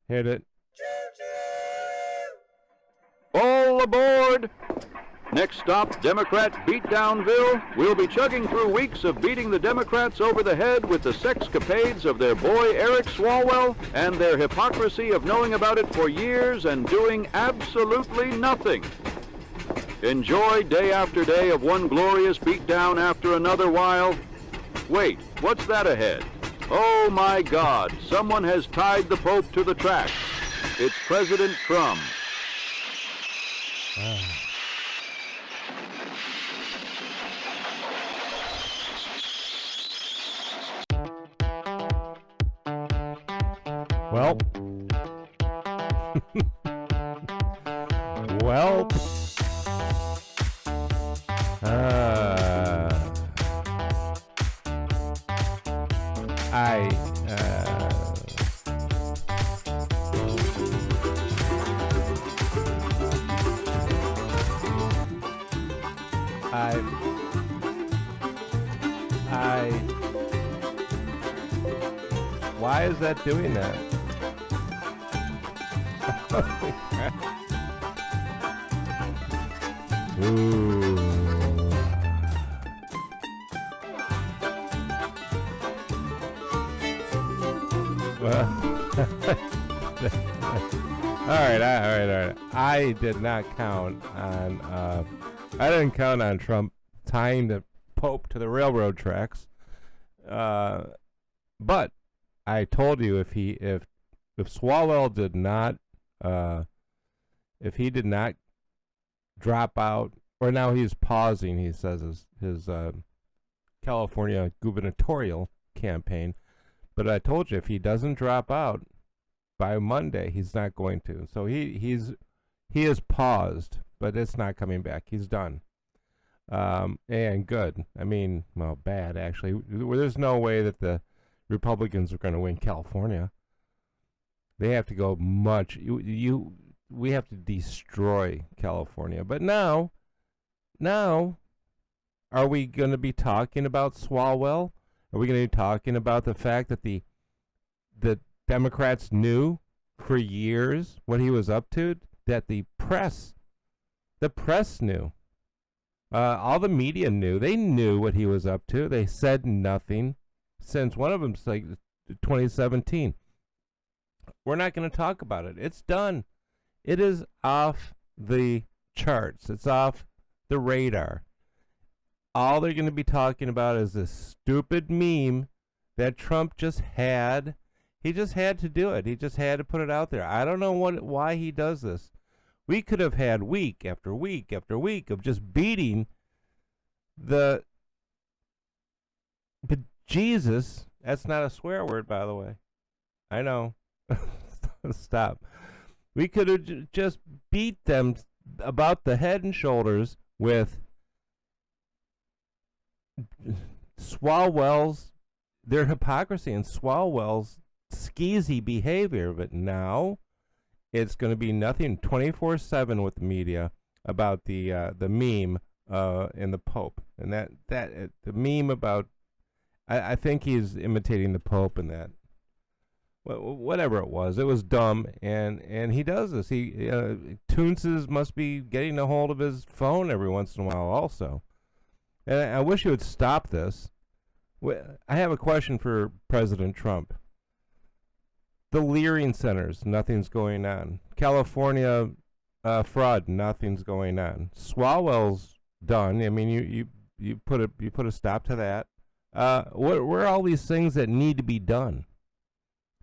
Hit it. All aboard! Next stop, Democrat Beat-Down-VILLE. We'll be chugging through weeks of beating the Democrats over the head with the sexcapades of their boy Eric Swalwell and their hypocrisy of knowing about it for years and doing absolutely nothing. Enjoy day after day of one glorious beatdown after another while... Wait, what's that ahead? Oh my God, someone has tied the Pope to the tracks. It's President Trump. Well, well, why is that doing that? Ooh. Well, all right. I did not count on. I didn't count on Trump tying the Pope to the railroad tracks. But I told you if Swalwell did not, if he did not drop out, or now he's pausing, he says his California gubernatorial campaign. But I told you if he doesn't drop out by Monday, he's not going to. So he is paused, but it's not coming back. He's done. And good. I mean, well, bad actually. There's no way that the Republicans are going to win California. They have to go much. We have to destroy California. But now, are we going to be talking about Swalwell? Are we going to be talking about the fact that the Democrats knew for years what he was up to? That the press knew. All the media knew. They knew what he was up to. They said nothing since one of them's like 2017. We're not going to talk about it. It's done. It is off the charts. It's off the radar. All they're going to be talking about is this stupid meme that Trump just had. He just had to do it. He just had to put it out there. I don't know why he does this. We could have had week after week after week of just beating the... But Jesus, that's not a swear word, by the way. I know. Stop. We could have just beat them about the head and shoulders with Swalwell's, their hypocrisy and Swalwell's skeezy behavior. But now it's going to be nothing 24/7 with the media about the meme and the Pope, and that the meme about I think he's imitating the Pope and that whatever it was dumb, and he does this. He Toonses must be getting a hold of his phone every once in a while also, and I wish he would stop this. I have a question for President Trump. The Leering centers, nothing's going on. California fraud, nothing's going on. Swalwell's done. I mean, you put a stop to that. Where are all these things that need to be done?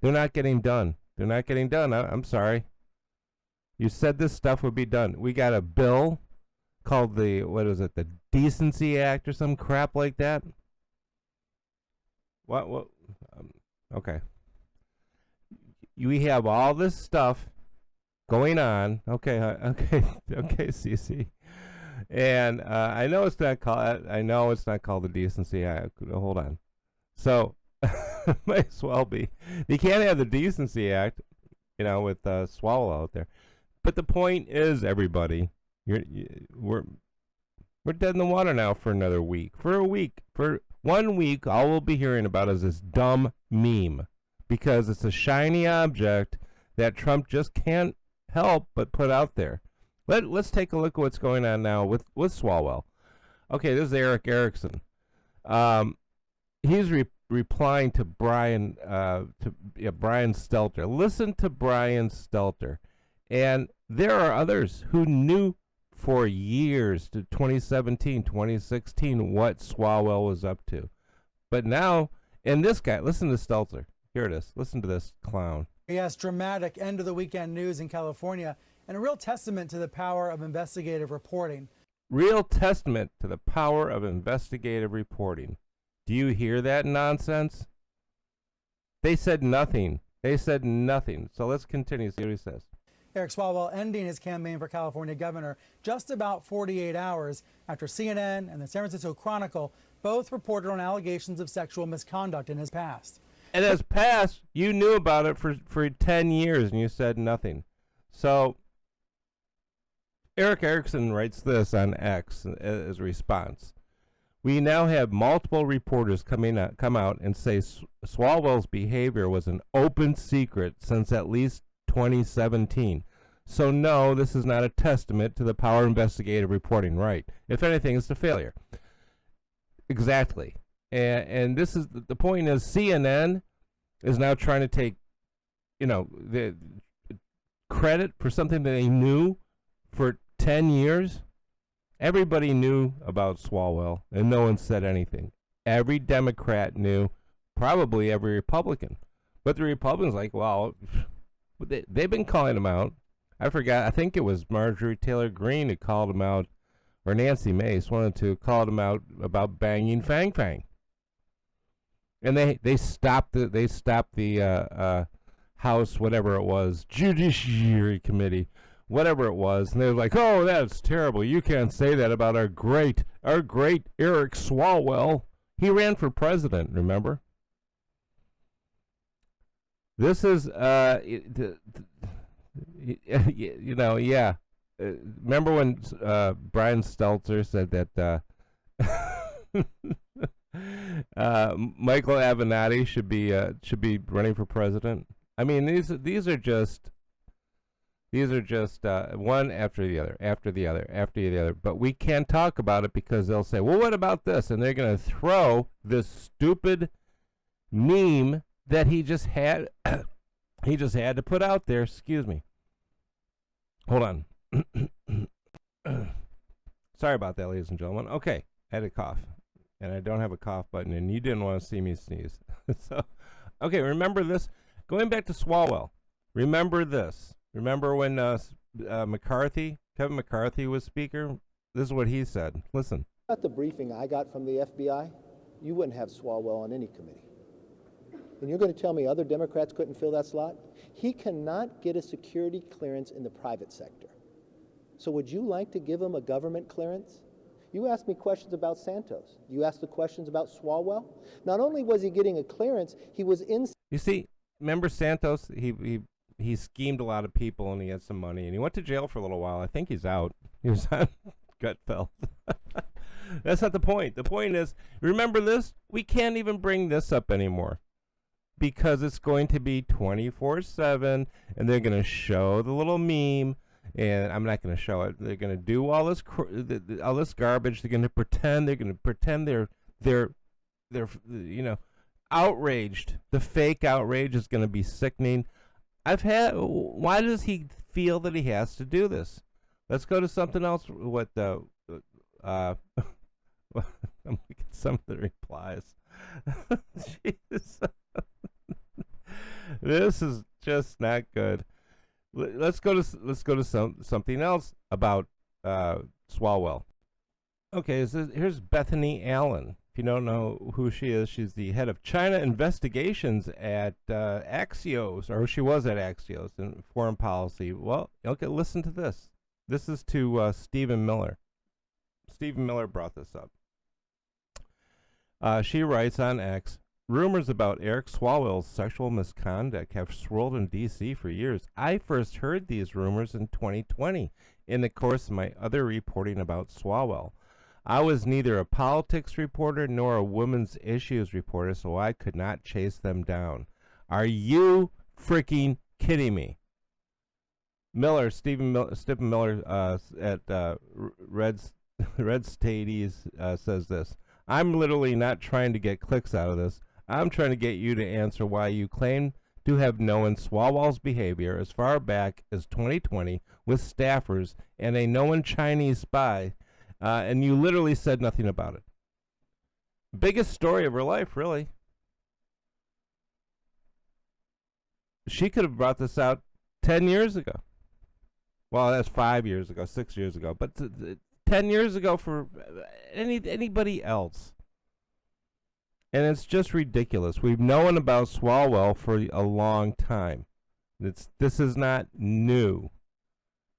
They're not getting done. They're not getting done. I'm sorry. You said this stuff would be done. We got a bill called the Decency Act or some crap like that. What? Okay. We have all this stuff going on. Okay, CC. And I know it's not called the Decency Act. Hold on. So might as well be. You can't have the Decency Act, with Swalwell out there. But the point is, everybody, we're dead in the water now for another week. For 1 week, all we'll be hearing about is this dumb meme, because it's a shiny object that Trump just can't help but put out there. Let's take a look at what's going on now with Swalwell. Okay, this is Eric Erickson. He's replying to Brian Stelter. Listen to Brian Stelter. And there are others who knew for years, to 2017, 2016, what Swalwell was up to. But now, and this guy, listen to Stelter. Here it is. Listen to this clown. Yes, dramatic end of the weekend news in California, and a real testament to the power of investigative reporting. Real testament to the power of investigative reporting. Do you hear that nonsense? They said nothing. They said nothing. So let's continue. See what he says. Eric Swalwell ending his campaign for California governor just about 48 hours after CNN and the San Francisco Chronicle both reported on allegations of sexual misconduct in his past. And his past, you knew about it for 10 years and you said nothing. So Eric Erickson writes this on X as a response. We now have multiple reporters come out and say Swalwell's behavior was an open secret since at least 2017. So no, this is not a testament to the power of investigative reporting. Right. If anything, it's a failure. Exactly. And this is the point is CNN is now trying to take, the credit for something that they knew for 10 years. Everybody knew about Swalwell, and no one said anything. Every Democrat knew, probably every Republican. But the Republicans like, well, they've been calling him out. I forgot, I think it was Marjorie Taylor Greene who called him out, or Nancy Mace, one of the two, called him out about banging Fang Fang. And they stopped the House, whatever it was, Judiciary Committee, whatever it was, and they were like, "Oh, that's terrible. You can't say that about our great Eric Swalwell. He ran for president, remember?" This is yeah. Remember when Brian Stelter said that Michael Avenatti should be running for president? I mean, these are just one after the other. But we can't talk about it because they'll say, well, what about this? And they're going to throw this stupid meme that he just had to put out there. Excuse me. Hold on. Sorry about that, ladies and gentlemen. Okay, I had a cough. And I don't have a cough button, and you didn't want to see me sneeze. So, okay, remember this? Going back to Swalwell, remember this. Remember when Kevin McCarthy was speaker? This is what he said. Listen. At the briefing I got from the FBI, you wouldn't have Swalwell on any committee. And you're going to tell me other Democrats couldn't fill that slot? He cannot get a security clearance in the private sector. So would you like to give him a government clearance? You asked me questions about Santos. You asked the questions about Swalwell. Not only was he getting a clearance, he was in. You see, remember Santos? He schemed a lot of people and he had some money and he went to jail for a little while. I think he's out. He was on Gutfeld. That's not the point. The point is, remember this? We can't even bring this up anymore because it's going to be 24/7 and they're going to show the little meme. And I'm not going to show it. They're going to do all this garbage. They're going to pretend. They're outraged. The fake outrage is going to be sickening. Why does he feel that he has to do this? Let's go to something else. I'm looking at some of the replies. Jeez. This is just not good. Let's go to something else about Swalwell. Okay, here's Bethany Allen. If you don't know who she is, she's the head of China investigations at Axios, or she was at Axios in foreign policy. Well, okay, listen to this. This is to Stephen Miller. Stephen Miller brought this up. She writes on X, rumors about Eric Swalwell's sexual misconduct have swirled in D.C. for years. I first heard these rumors in 2020 in the course of my other reporting about Swalwell. I was neither a politics reporter nor a women's issues reporter, so I could not chase them down. Are you freaking kidding me? Stephen Miller at Red Stadies says this. I'm literally not trying to get clicks out of this. I'm trying to get you to answer why you claim to have known Swalwell's behavior as far back as 2020 with staffers and a known Chinese spy, and you literally said nothing about it. Biggest story of her life, really. She could have brought this out 10 years ago. Well, that's 5 years ago, 6 years ago, but 10 years ago for anybody else. And it's just ridiculous. We've known about Swalwell for a long time. This is not new.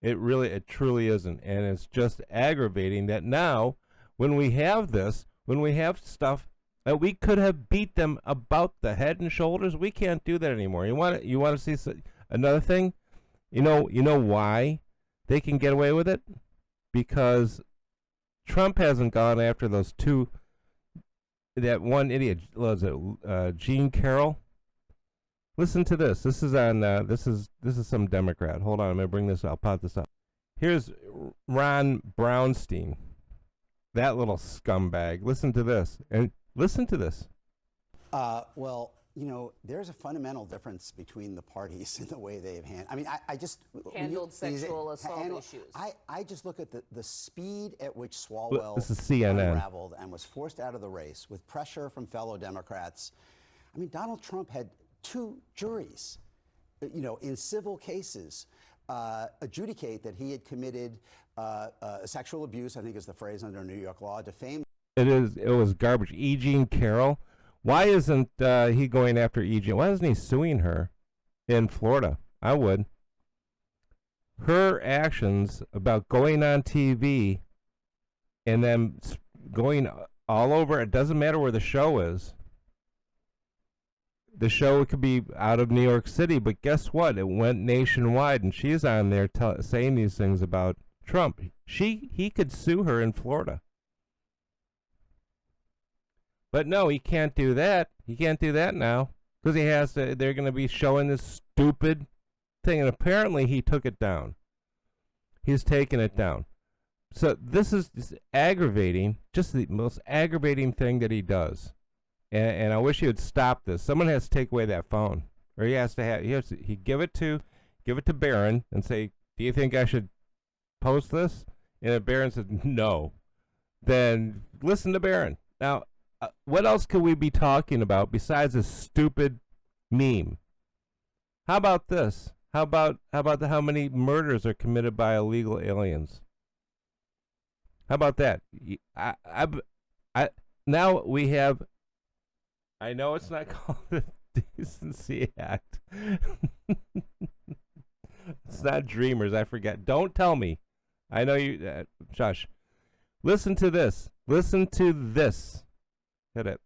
It truly isn't. And it's just aggravating that now, when we have this, when we have stuff that we could have beat them about the head and shoulders, we can't do that anymore. You want to see another thing? You know why they can get away with it? Because Trump hasn't gone after those two. That one idiot, was it Gene Carroll? Listen to this. This is on. This is some Democrat. Hold on, I'm gonna bring this. I'll pop this up. Here's Ron Brownstein, that little scumbag. Listen to this, and listen to this. Well, there's a fundamental difference between the parties in the way they've handled sexual assault issues. I just look at the speed at which Swalwell this is CNN. unraveled and was forced out of the race with pressure from fellow Democrats. I mean, Donald Trump had 2 juries, in civil cases, adjudicate that he had committed sexual abuse, I think is the phrase under New York law, defame. It was garbage. E. Jean Carroll. Why isn't he going after E. Jean? Why isn't he suing her in Florida? I would. Her actions about going on TV and then going all over, it doesn't matter where the show is. The show could be out of New York City, but guess what? It went nationwide, and she's on there saying these things about Trump. He could sue her in Florida. But no, he can't do that. He can't do that now because he has to. They're going to be showing this stupid thing, and apparently he took it down. He's taken it down. So this is just aggravating, just the most aggravating thing that he does. And I wish he would stop this. Someone has to take away that phone, or he has to give it to Barron and say, "Do you think I should post this?" And if Barron says no, then listen to Barron. Now, what else could we be talking about besides this stupid meme? How about this? How about how many murders are committed by illegal aliens? How about that? Now we have. I know it's not called the Decency Act. It's not Dreamers. I forget. Don't tell me. I know you, Josh. Listen to this. Listen to this. Hit it.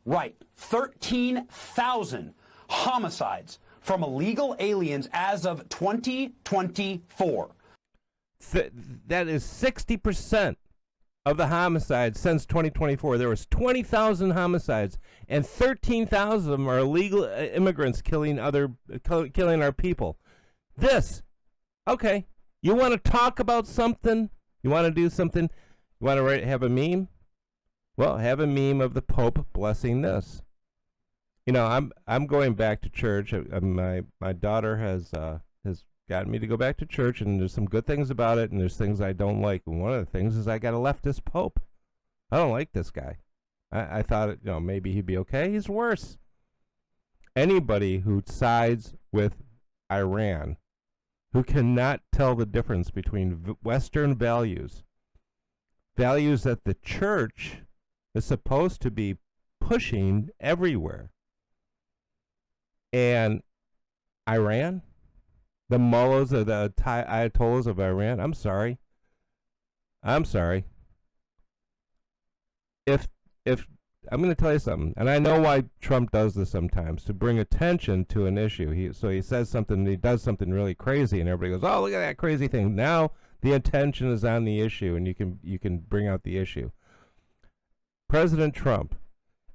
Right. 13,000 homicides from illegal aliens as of 2024. That is 60% of the homicides since 2024. There was 20,000 homicides, and 13,000 of them are illegal immigrants killing our people. Okay. You want to talk about something? You want to do something? You want to have a meme? Well, have a meme of the Pope blessing this. I'm going back to church. My daughter has gotten me to go back to church, and there's some good things about it, and there's things I don't like. And one of the things is I got a leftist Pope. I don't like this guy. I thought maybe he'd be okay. He's worse. Anybody who sides with Iran, who cannot tell the difference between Western values that the church is supposed to be pushing everywhere, and Iran, the mullahs or the ayatollahs of Iran, I'm sorry. If I'm going to tell you something, and I know why Trump does this sometimes, to bring attention to an issue. He says something, he does something really crazy, and everybody goes, "Oh, look at that crazy thing." Now the attention is on the issue, and you can bring out the issue. President Trump,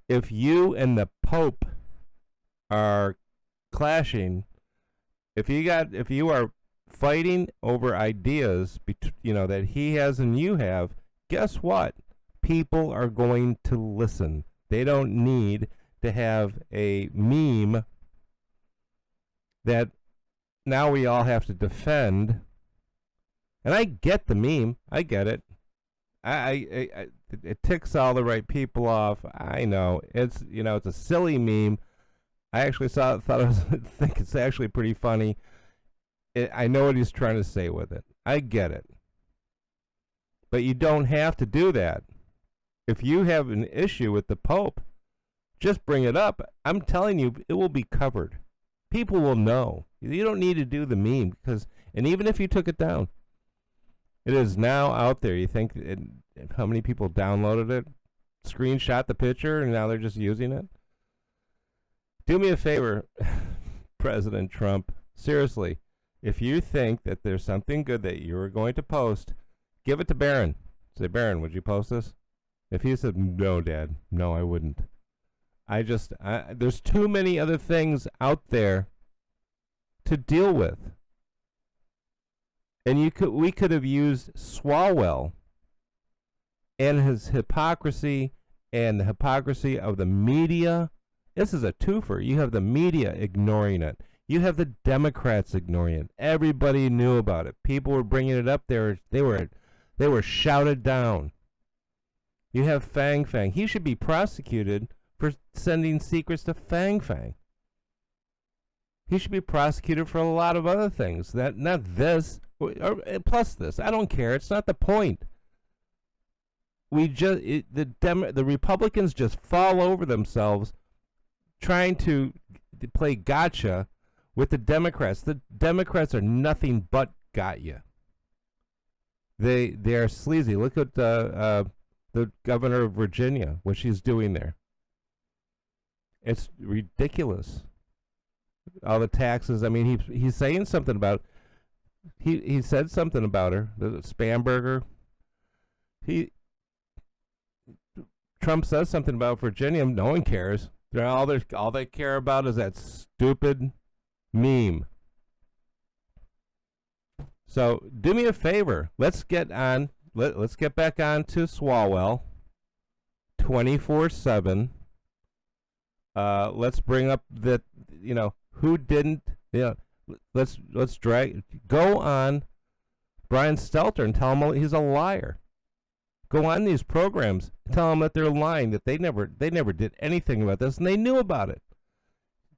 if you and the Pope are clashing, if you are fighting over ideas, that he has and you have, guess what? People are going to listen. They don't need to have a meme that now we all have to defend. And I get the meme. I get it. It ticks all the right people off. I know. It's a silly meme. I actually think it's actually pretty funny. I know what he's trying to say with it. I get it. But you don't have to do that. If you have an issue with the Pope, just bring it up. I'm telling you, it will be covered. People will know. You don't need to do the meme, and even if you took it down, it is now out there. You think how many people downloaded it, screenshot the picture, and now they're just using it? Do me a favor, President Trump. Seriously, if you think that there's something good that you're going to post, give it to Barron. Say, Barron, would you post this? If he said, no, Dad, no, I wouldn't. There's too many other things out there to deal with. And we could have used Swalwell and his hypocrisy and the hypocrisy of the media. This is a twofer. You have the media ignoring it. You have the Democrats ignoring it. Everybody knew about it. People were bringing it up there. They were shouted down. You have Fang Fang. He should be prosecuted for sending secrets to Fang Fang. He should be prosecuted for a lot of other things. Not this, plus this. I don't care. It's not the point. The Republicans just fall over themselves trying to play gotcha with the Democrats. The Democrats are nothing but got you. They are sleazy. Look at the governor of Virginia, what she's doing there. It's ridiculous. All the taxes. I mean, he's saying something about. He said something about her. The Spamberger. Trump says something about Virginia. No one cares. All they care about is that stupid meme. So do me a favor. Let's get on. Let's get back on to Swalwell. 24/7. Let's bring up that who didn't. Let's go on Brian Stelter and tell him he's a liar. Go on these programs, tell them that they're lying, that they never did anything about this, and they knew about it.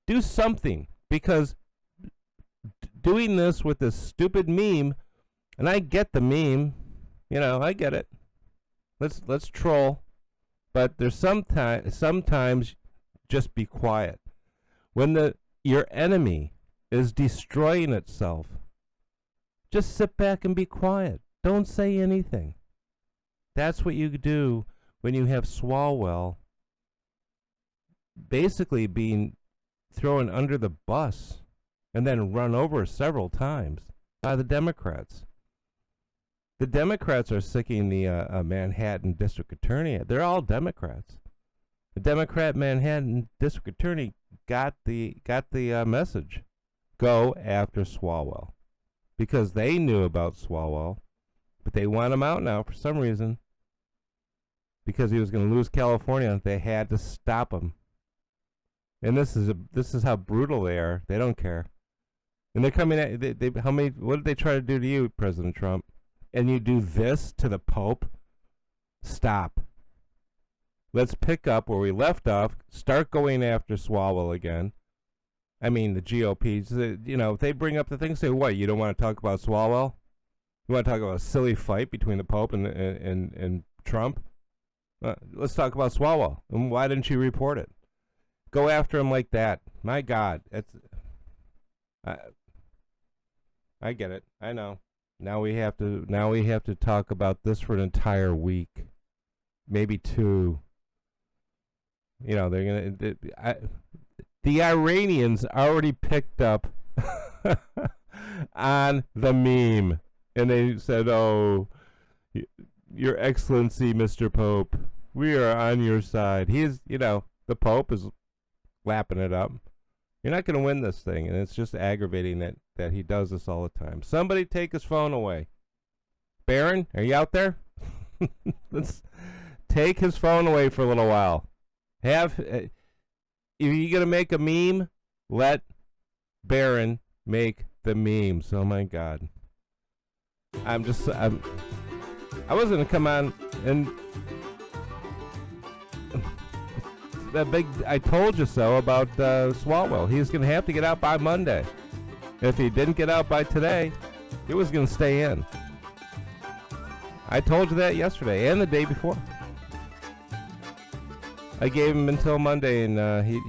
Do something, because doing this with this stupid meme, and I get the meme, I get it. Let's troll, but there's sometimes just be quiet. When your enemy is destroying itself, just sit back and be quiet. Don't say anything. That's what you do when you have Swalwell basically being thrown under the bus and then run over several times by the Democrats. The Democrats are seeking the Manhattan District Attorney. They're all Democrats. The Democrat Manhattan District Attorney got the message. Go after Swalwell. Because they knew about Swalwell, but they want him out now for some reason. Because he was going to lose California, they had to stop him. And this is how brutal they are. They don't care. And they're coming at what did they try to do to you, President Trump? And you do this to the Pope? Stop. Let's pick up where we left off. Start going after Swalwell again. I mean, the GOP, if they bring up the thing, say, what, you don't want to talk about Swalwell? You want to talk about a silly fight between the Pope and Trump? Let's talk about Swalwell. And why didn't you report it? Go after him like that. My God. I get it. I know. Now we have to talk about this for an entire week. Maybe two. They're going to... The Iranians already picked up on the meme. And they said, oh, Your Excellency, Mr. Pope, we are on your side. The Pope is lapping it up. You're not going to win this thing. And it's just aggravating that that. He does this all the time. Somebody take his phone away. Barron, are you out there? Let's take his phone away for a little while. If you're going to make a meme, let Barron make the memes. Oh, my God. I wasn't going to come on and... that big I told you so about Swalwell. He's going to have to get out by Monday. If he didn't get out by today, he was going to stay in. I told you that yesterday and the day before. I gave him until Monday, and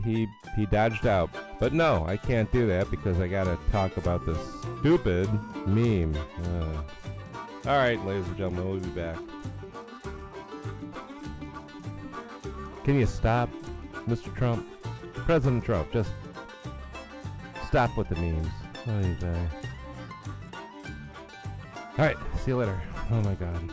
he dodged out. But no, I can't do that because I got to talk about this stupid meme. All right, ladies and gentlemen, we'll be back. Can you stop, Mr. Trump? President Trump, just stop with the memes. All right, see you later. Oh my God.